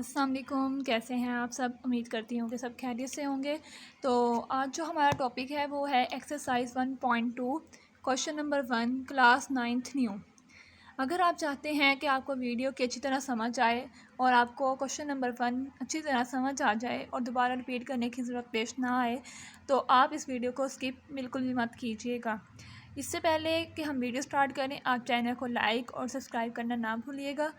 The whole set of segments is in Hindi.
अस्सलाम वालेकुम, कैसे हैं आप सब। उम्मीद करती हूँ कि सब खैरियत से होंगे। तो आज जो हमारा टॉपिक है वो है exercise 1.2 question number 1 class 9th new. अगर आप चाहते हैं कि आपको वीडियो की अच्छी तरह समझ आए और आपको क्वेश्चन नंबर 1 अच्छी तरह समझ आ जाए और दोबारा रिपीट करने की ज़रूरत पेश ना आए तो आप इस वीडियो को स्किप बिल्कुल भी मत कीजिएगा। इससे पहले कि हम वीडियो स्टार्ट करें, आप चैनल को लाइक और सब्सक्राइब करना ना भूलिएगा।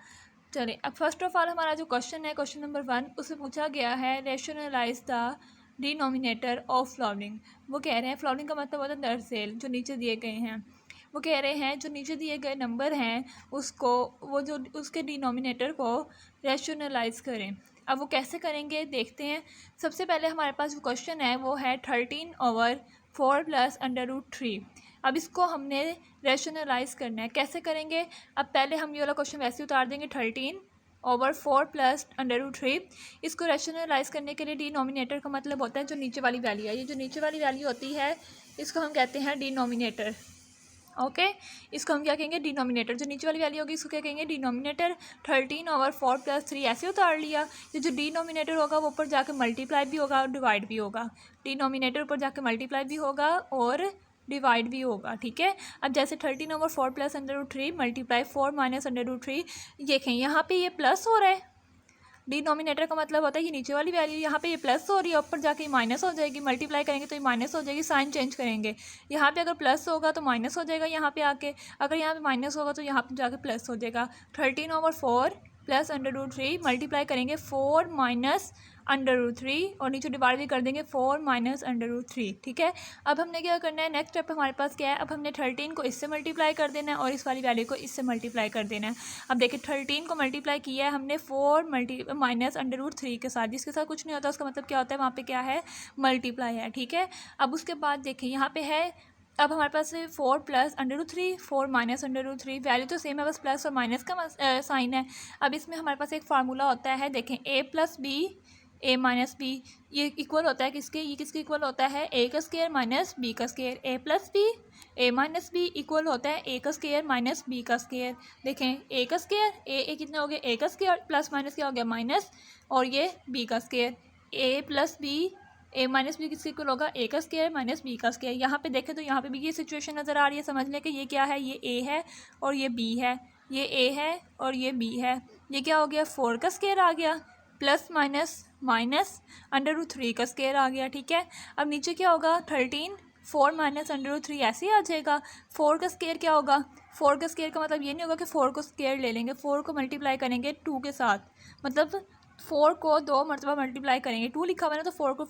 चलिए, अब फर्स्ट ऑफ ऑल हमारा जो क्वेश्चन है, क्वेश्चन नंबर 1, उसमें पूछा गया है rationalise the denominator of floating. वो कह रहे हैं फ्लोटिंग का मतलब होता है दरअसल जो नीचे दिए गए हैं। वो कह रहे हैं जो नीचे दिए गए नंबर हैं उसको वो जो उसके डिनोमिनेटर को रेशनलाइज करें। अब वो कैसे करेंगे देखते हैं। सबसे पहले हमारे पास जो क्वेश्चन है वो है 13/4 + √3। अब इसको हमने रेशनलाइज करना है। कैसे करेंगे? अब पहले हम ये वाला क्वेश्चन वैसे उतार देंगे 13/4 + √3। इसको रेशनलाइज करने के लिए डिनोमिनेटर का मतलब होता है जो नीचे वाली वैल्यू है। ये जो नीचे वाली वैल्यू होती है इसको हम कहते हैं डिनोमिनेटर। ओके, इसको हम क्या कहेंगे? डिनोमिनेटर। जो नीचे वाली वैल्यू होगी इसको क्या कहेंगे? डिनोमिनेटर। 13/4 + 3 ऐसे उतार लिया। ये जो डिनोमिनेटर होगा वो ऊपर जाके मल्टीप्लाई भी होगा और डिवाइड भी होगा। डिनोमिनेटर ऊपर जाके मल्टीप्लाई भी होगा और डिवाइड भी होगा। ठीक है, अब जैसे 13/4 + √3 मल्टीप्लाई 4 - √3। देखें यहाँ पे ये प्लस हो रहा है। डिनोमिनेटर का मतलब होता है ये नीचे वाली वैल्यू, यहाँ पे ये प्लस हो रही है, ऊपर जाके माइनस हो जाएगी। मल्टीप्लाई करेंगे तो ये माइनस हो जाएगी। साइन चेंज करेंगे, यहाँ पे अगर प्लस होगा तो माइनस हो जाएगा यहाँ पे आके, अगर यहाँ पे माइनस होगा तो यहाँ पे जाके प्लस हो जाएगा। 13/4 + √3 मल्टीप्लाई करेंगे 4 - √3 और नीचे डिवाइड भी कर देंगे 4 - √3। ठीक है, अब हमने क्या करना है? नेक्स्ट स्टेप हमारे पास क्या है? अब हमने 13 को इससे मल्टीप्लाई कर देना है और इस वाली वैल्यू को इससे मल्टीप्लाई कर देना है। अब देखिए 13 को मल्टीप्लाई किया है हमने 4 - √3 के साथ, जिसके साथ कुछ नहीं होता उसका मतलब क्या होता है? वहाँ पे क्या है? मल्टीप्लाई है। ठीक है, अब उसके बाद देखिए यहाँ पे है, अब हमारे पास 4 + √3 4 - √3 वैल्यू तो सेम है, बस प्लस और माइनस का साइन है। अब इसमें हमारे पास एक फार्मूला होता है, देखें a + b a - b, ये इक्वल होता है किसके? ये किसके इक्वल होता है? a का स्क्वायर माइनस b का square. a + b a - b equal होता है a का स्क्वायर माइनस b का स्क्वायर। देखें a का स्क्वायर a कितना हो गया? a का स्क्वायर प्लस माइनस क्या हो गया? माइनस, और ये b का square. a + b a - b किसके इक्वल होगा? a का स्क्वायर माइनस b का स्क्वायर। यहाँ पे देखें तो यहाँ पे भी ये सिचुएशन नज़र आ रही है। समझ लें कि ये क्या है? ये a है और ये b है। ये a है और ये b है। ये क्या हो गया? 4 का स्क्वायर आ गया प्लस माइनस माइनस √3 का स्क्वायर आ गया। ठीक है, अब नीचे क्या होगा? 13 4 - √3 ऐसे ही आ जाएगा। 4 का स्क्वायर क्या होगा? 4 का स्क्वायर का मतलब ये नहीं होगा कि 4 को स्क्वायर ले लेंगे, 4 को मल्टीप्लाई करेंगे 2 के साथ, मतलब 4 को 2 मरतबा मल्टीप्लाई करेंगे। 2 लिखा हुआ है ना, तो 4 को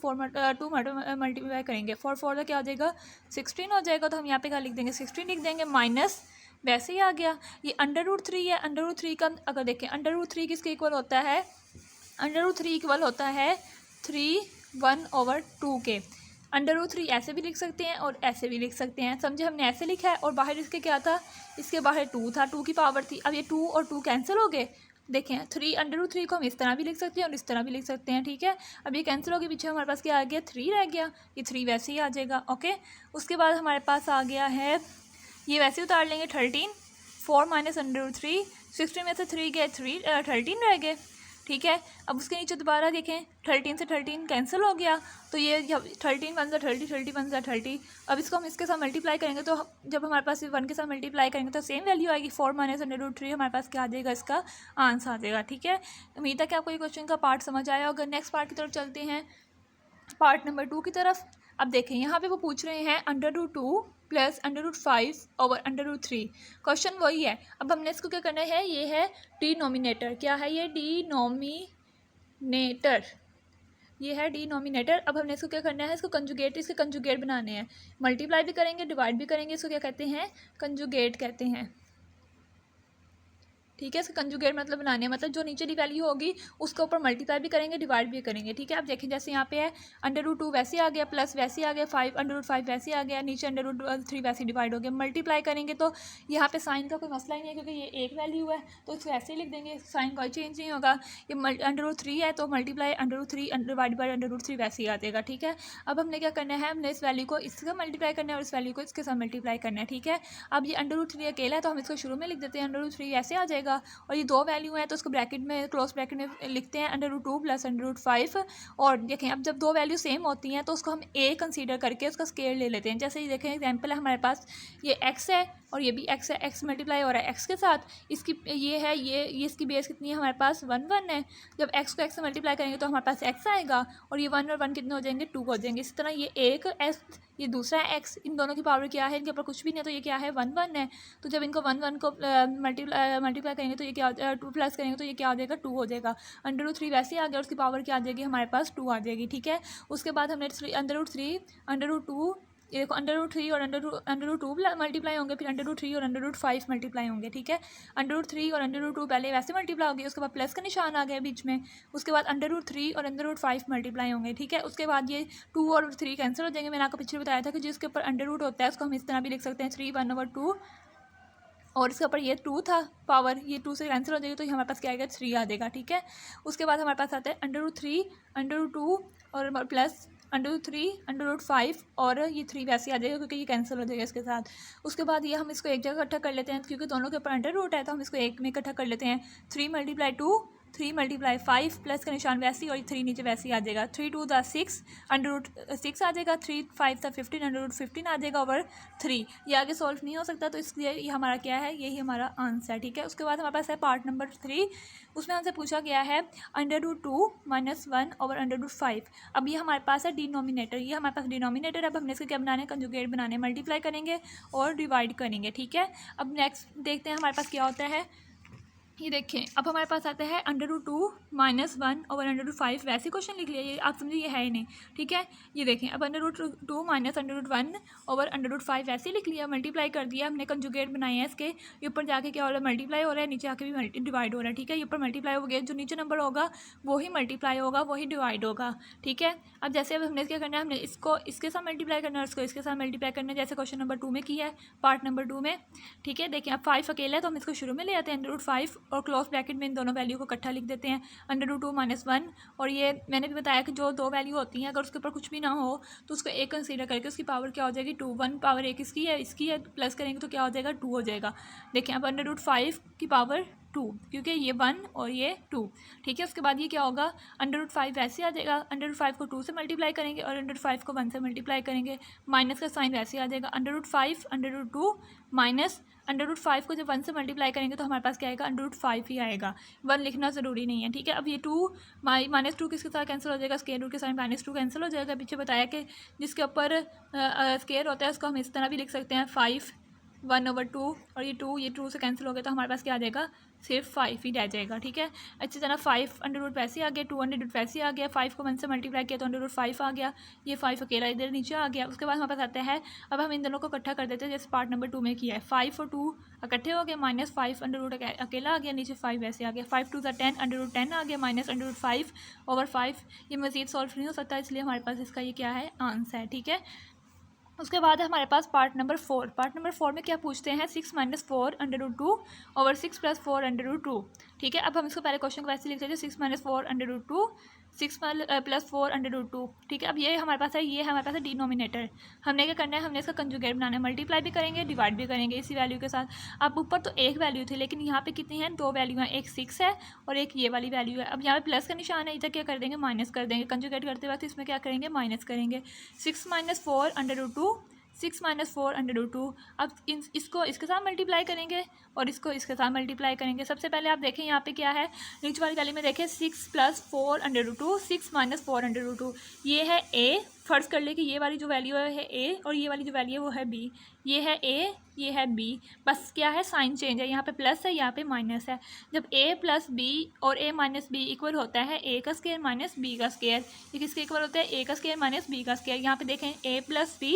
2 मरतबा मल्टीप्लाई करेंगे। 4 4 का क्या हो जाएगा? 16 हो जाएगा। तो हम यहाँ पे क्या लिख देंगे? 16 लिख देंगे, माइनस वैसे ही आ गया। ये √3 है, √3 का अगर देखें √3 किसके इक्वल होता है? √3 इक्वल होता है 3/1/2 के। √3 ऐसे भी लिख सकते हैं और ऐसे भी लिख सकते हैं। समझे, हमने ऐसे लिखा है और बाहर इसके क्या था? इसके बाहर 2 था, 2 की पावर थी। अब ये 2 और 2 कैंसिल हो गए। देखें 3 √3 को हम इस तरह भी लिख सकते हैं और इस तरह भी लिख सकते हैं। ठीक है, अब ये कैंसिल हो गया, पीछे हमारे पास क्या आ गया? 3 रह गया। ये 3 वैसे ही आ जाएगा। ओके, उसके बाद हमारे पास आ गया है, ये वैसे उतार लेंगे 13 4 - √3, 16 में से 3 गए, 13 रह गए। ठीक है, अब उसके नीचे दोबारा देखें 13 से 13 कैंसिल हो गया, तो ये जब 13 × 30 30 × 30। अब इसको हम इसके साथ मल्टीप्लाई करेंगे तो जब हमारे पास 1 के साथ मल्टीप्लाई करेंगे तो सेम वैल्यू आएगी। 4 - √3 हमारे पास क्या आ जाएगा? इसका आंसर आ जाएगा। ठीक है, उम्मीद है कि आपको ये क्वेश्चन का पार्ट समझ आया होगा। नेक्स्ट पार्ट की तरफ चलते हैं, पार्ट नंबर 2 की तरफ। अब देखें यहाँ पे वो पूछ रहे हैं √2 + √5/√3। क्वेश्चन वही है। अब हमने इसको क्या करना है? ये है डिनोमिनेटर। क्या है ये? डिनोमिनेटर। ये है डिनोमिनेटर। अब हमने इसको क्या करना है? इसको कंजुगेट, इसके कंजुगेट बनाने हैं। मल्टीप्लाई भी करेंगे, डिवाइड भी करेंगे। इसको क्या कहते हैं? कंजुगेट कहते हैं। ठीक है, इसका कंजुगेट मतलब बनाने, मतलब जो नीचे की वैल्यू होगी उसके ऊपर मल्टीप्लाई भी करेंगे, डिवाइड भी करेंगे। ठीक है, आप देखें जैसे यहाँ पे है √2 वैसे आ गया, प्लस वैसे आ गया, 5 √5 वैसे आ गया, नीचे √3 वैसे डिवाइड हो गया। मल्टीप्लाई करेंगे तो यहाँ पे साइन का कोई मसला ही नहीं है क्योंकि ये एक वैल्यू है तो इसको ऐसे ही लिख देंगे, साइन कोई चेंज नहीं होगा। ये √3 है तो मल्टीप्लाई √3 डिवाइड बाई √3 वैसे ही आ जाएगा। ठीक है, अब हमने क्या करना है? हमने इस वैल्यू को इससे मल्टीप्लाई करना है और इस वैल्यू को इसके साथ मल्टीप्लाई करना है। ठीक है, अब ये √3 अकेला है तो हम इसको शुरू में लिख देते हैं, √3 ऐसे आ जाएगा। जाएगा। और ये दो वैल्यू हैं तो उसको ब्रैकेट में क्लोज ब्रैकेट में लिखते हैं √2 प्लस √5। और देखें अब जब दो वैल्यू सेम होती हैं तो उसको हम ए कंसीडर करके उसका स्केयर ले लेते हैं। जैसे ये देखें एग्जाम्पल है हमारे पास, ये एक्स है और ये भी एक्स है, एक्स मल्टीप्लाई हो रहा है एक्स के साथ, इसकी ये है ये इसकी बेस कितनी है हमारे पास 1 1 है। जब एक्स को एक्स से मल्टीप्लाई करेंगे तो हमारे पास एक्स आएगा और ये 1 और 1 कितने हो जाएंगे 2 हो जाएंगे। इसी तरह ये एक एस, ये दूसरा एक्स, इन दोनों की पावर क्या है, इनके ऊपर कुछ भी नहीं है तो ये क्या है 1 1 है। तो जब इनको 1 1 को मल्टीप्लाई करेंगे तो ये क्या 2 प्लस करेंगे तो ये क्या हो जाएगा 2 हो जाएगा। √3 वैसे ही आ गया, उसकी पावर क्या आ जाएगी हमारे पास 2 आ जाएगी। ठीक है, उसके बाद हमने √3 √2 ये देखो √3 और √2 मल्टीप्लाई होंगे, फिर √3 और √5 मल्टीप्लाई होंगे। ठीक है, √3 और √2 पहले वैसे मल्टीप्लाई होंगे, उसके बाद प्लस का निशान आ गया बीच में, उसके बाद √3 और √5 मल्टीप्लाई होंगे। ठीक है, उसके बाद ये 2 और 3 कैंसिल हो जाएंगे। मैंने आपको पीछे बताया था कि जिसके ऊपर √ होता है उसको हम इस तरह भी लिख सकते हैं 3 1/2, और इसके ऊपर ये 2 था पावर, ये 2 से कैंसिल हो जाएगी तो हमारे पास क्या आएगा 3 आ जाएगा। ठीक है, उसके बाद हमारे पास आता है √3 √2 और प्लस √3 √5 और ये 3 वैसे आ जाएगा क्योंकि ये कैंसिल हो जाएगा इसके साथ। उसके बाद ये हम इसको एक जगह इकट्ठा कर लेते हैं क्योंकि दोनों के ऊपर √ है तो हम इसको एक में इकट्ठा कर लेते हैं। 3 × 2 3 × 5 प्लस का निशान वैसे ही और 3 नीचे वैसे ही आ जाएगा। 3 2 = 6 √6 आ जाएगा, 3 5 = 15 √15 आ जाएगा ओवर 3। ये आगे सॉल्व नहीं हो सकता तो इसलिए ये हमारा क्या है, यही हमारा आंसर है। ठीक है, उसके बाद हमारे पास है पार्ट नंबर 3, उसमें हमसे पूछा गया है √2 - 1 ओवर √5। अब ये हमारे पास है डिनोमिनेटर, ये हमारे पास डिनोमिनेटर। अब हमने इसके क्या बनाने, कंजुगेट बनाने, मल्टीप्लाई करेंगे और डिवाइड करेंगे। ठीक है, अब नेक्स्ट देखते हैं हमारे पास क्या होता है। ये देखें अब हमारे पास आता है √2 - 1 ओवर √5। वैसे क्वेश्चन लिख लिया, ये आप समझिए ये है ही नहीं। ठीक है, ये देखें अब √2 - √1 ओवर √5 वैसे लिख लिया, मल्टीप्लाई कर दिया हमने, कंजुगेट बनाए हैं इसके। ये ऊपर जाके क्या हो रहा है मल्टीप्लाई हो रहा है, नीचे आके भी डिवाइड हो रहा है। ठीक है, ये ऊपर मल्टीप्लाई हो गया, जो नीचे नंबर होगा वही मल्टीप्लाई होगा, वही डिवाइड होगा। ठीक है, अब जैसे अब हमने क्या करना है, हमने इसको इसके साथ मल्टीप्लाई करना है, इसको इसके साथ मल्टीप्लाई करना है, जैसे क्वेश्चन नंबर 2 में किया है, पार्ट नंबर 2 में। ठीक है, देखिए अब 5 अकेला है तो हम इसको शुरू में ले आते हैं √5 और क्लोज ब्रैकेट में इन दोनों वैल्यू को इकट्ठा लिख देते हैं √2 - 1। और ये मैंने भी बताया कि जो दो वैल्यू होती हैं अगर उसके ऊपर कुछ भी ना हो तो उसको एक कंसीडर करके उसकी पावर क्या हो जाएगी 2। 1 पावर एक इसकी है प्लस करेंगे तो क्या हो जाएगा 2 हो जाएगा। देखिए अब √5 की पावर 2 क्योंकि ये 1 और ये 2। ठीक है, उसके बाद ये क्या होगा √5 वैसे आ जाएगा, √5 को 2 से मल्टीप्लाई करेंगे और √5 को 1 से मल्टीप्लाई करेंगे, माइनस का साइन वैसे आ जाएगा। √5 √2 माइनस √5 को जब 1 से मल्टीप्लाई करेंगे तो हमारे पास क्या आएगा √5 ही आएगा, 1 लिखना ज़रूरी नहीं है। ठीक है, अब ये 2 -2 किसके साथ कैंसिल हो जाएगा, स्केयर रूट के साथ -2 कैंसिल हो जाएगा। पीछे बताया कि जिसके ऊपर स्केयर होता है उसको हम इस तरह भी लिख सकते हैं 5 1/2 और ये 2 से कैंसिल हो गया तो हमारे पास क्या आ जाएगा सिर्फ 5 ही रह जाएगा। ठीक है, अच्छी तरह 5 √ वैसे आ गया, 2 √ वैसे आ गया, 5 को 1 से मल्टीप्लाई किया तो √5 आ गया, ये 5 अकेला इधर नीचे आ गया। उसके बाद हमारे पास आता है, अब हम इन दोनों को इकट्ठा कर देते हैं जैसे पार्ट नंबर 2 में किया है। 5 और 2 इकट्ठे हो गए, -5 √ अकेला आ गया, नीचे 5 वैसे आ गया, 5 2 = 10 √10 आ गया, -5 ओवर 5। ये मज़ीद सॉल्व नहीं हो सकता इसलिए हमारे पास इसका ये क्या है आंसर है। ठीक है, उसके बाद है हमारे पास पार्ट नंबर 4। पार्ट नंबर 4 में क्या पूछते हैं 6 - 4 √2 ओवर 6 + 4 √2। ठीक है, अब हम इसको पहले क्वेश्चन को वैसे लिख लेते हैं 6 - 4 √2 6 + 4 √2। ठीक है, अब ये हमारे पास है, ये हमारे पास है डिनोमिनेटर। हमने क्या करना है, हमने इसका कंजुगेट बनाना है, मल्टीप्लाई भी करेंगे डिवाइड भी करेंगे इसी वैल्यू के साथ। अब ऊपर तो एक वैल्यू थी लेकिन यहाँ पे कितनी है, दो वैल्यू हैं, एक 6 है और एक ये वाली वैल्यू है। अब यहाँ पे प्लस का निशान है, इधर क्या कर देंगे माइनस कर देंगे, कंजुगेट करते वक्त इसमें क्या करेंगे माइनस करेंगे। 6 - 4 √2 6 - 4 √2। अब इसको इसके साथ मल्टीप्लाई करेंगे और इसको इसके साथ मल्टीप्लाई करेंगे। सबसे पहले आप देखें यहाँ पे क्या है, नीचे वाली वैल्यू में देखें 6 + 4 √2 6 - 4 √2। ये है ए, फर्ज कर ले कि ये वाली जो वैल्यू है ए और ये वाली जो वैल्यू है वो है बी। ये है ए, ये है बी, बस क्या है साइन चेंज है, यहाँ पे प्लस है यहाँ पे माइनस है। जब a + b और a - b इक्वल होता है a का स्केयर माइनस b का स्केयर, ये किसके इक्वल होता है a का स्केयर माइनस b का स्केयर। यहाँ पे देखें a + b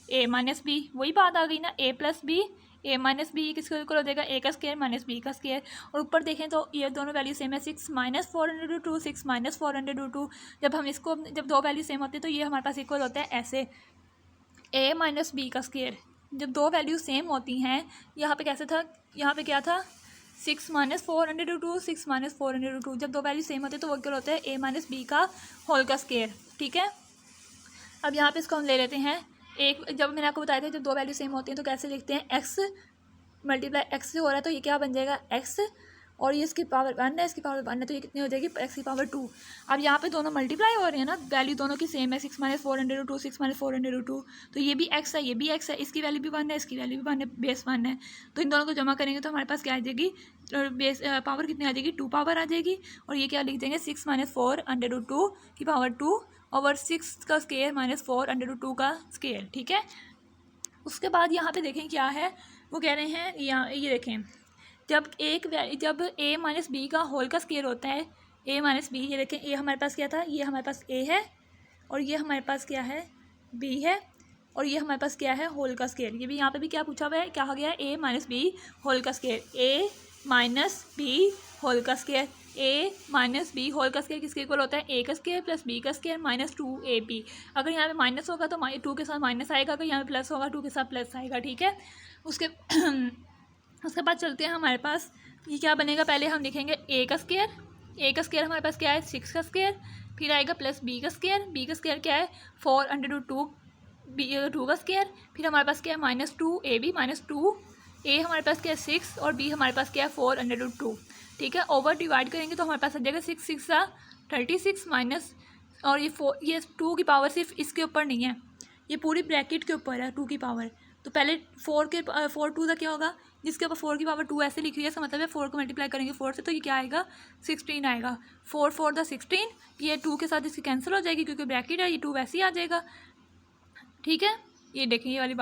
a - b, वही बात आ गई ना, a + b a - b किसके इक्वल हो जाएगा a का स्केयर माइनस b का स्केयर। और ऊपर देखें तो ये दोनों वैल्यू सेम है, 6 - 4 √2 6 - 4 √2। जब हम इसको जब दो वैल्यू सेम होती है तो ये हमारे पास इक्वल होता है ऐसे a - b का स्केयर। जब दो वैल्यू सेम होती हैं, यहाँ पे कैसे था, यहाँ पे क्या था 6 - 4 √2 6 - 4 √2। जब दो वैल्यू सेम होते हैं तो वो इक्वल होता है a - b का होल का स्केयर। ठीक है, अब यहाँ पे इसको हम ले लेते हैं एक, जब मैंने आपको बताया था जब दो वैल्यू सेम होती हैं तो कैसे लिखते हैं, x × x से हो रहा है तो ये क्या बन जाएगा x और ये इसकी पावर 1 है, इसकी पावर 1 है, तो ये कितनी हो जाएगी x की पावर 2। अब यहाँ पे दोनों मल्टीप्लाई हो रहे हैं ना, वैल्यू दोनों की सेम है, 6 - 4/2 6 - 4/2, तो ये भी x है, ये भी x है, इसकी वैल्यू भी 1 है, इसकी वैल्यू भी 1 है, बेस 1 है। तो इन दोनों को जमा करेंगे तो हमारे पास क्या आ जाएगी, बेस पावर कितनी आ जाएगी, 2 पावर आ जाएगी। और ये क्या लिख देंगे, 6 - 4/2 की पावर 2 ओवर 6 का स्केयर - 4/2 का स्केयर, ठीक है। उसके बाद यहाँ पे देखें क्या है, वो कह रहे हैं यहाँ ये देखें, जब a माइनस बी का होल का स्केयर होता है, a माइनस बी, ये देखें a हमारे पास क्या था, ये हमारे पास a है, और ये हमारे पास क्या है, b है, और ये हमारे पास क्या है, होल का स्केयर। ये भी यहाँ पे भी क्या पूछा हुआ है, कहा गया है a माइनस बी होल का square, a minus B whole का square, a minus B whole का स्केयर किसके इक्वल होता है, a का स्केयर प्लस b का स्केयर माइनस 2ab। अगर यहाँ पे माइनस होगा तो 2 के साथ माइनस आएगा, अगर यहाँ पे प्लस होगा 2 के साथ प्लस आएगा, ठीक है। उसके बाद चलते हैं हमारे पास, ये क्या बनेगा, पहले हम लिखेंगे a का स्केयर हमारे पास क्या है, 6 का स्केयर, फिर आएगा प्लस b का स्केयर क्या है, 4/2 2 का स्केयर, फिर हमारे पास क्या है -2ab -2a हमारे पास क्या है 6 और b हमारे पास क्या है 4/2, ठीक है। ओवर डिवाइड करेंगे तो हमारे पास आ जाएगा 6 6 36 माइनस, और ये 2 की पावर सिर्फ इसके ऊपर नहीं है, ये पूरी ब्रैकेट के ऊपर है 2 की पावर। तो पहले 4 2 का क्या होगा, जिसके ऊपर 4 की पावर 2 ऐसे लिखी है, इसका मतलब है 4 को मल्टीप्लाई करेंगे 4 से तो ये क्या आएगा 16 आएगा, 4 4 द 16, ये 2 के साथ इसकी कैंसिल हो जाएगी क्योंकि ब्रैकेट है, ये 2 वैसे ही आ जाएगा, ठीक है। ये देखें ये वाली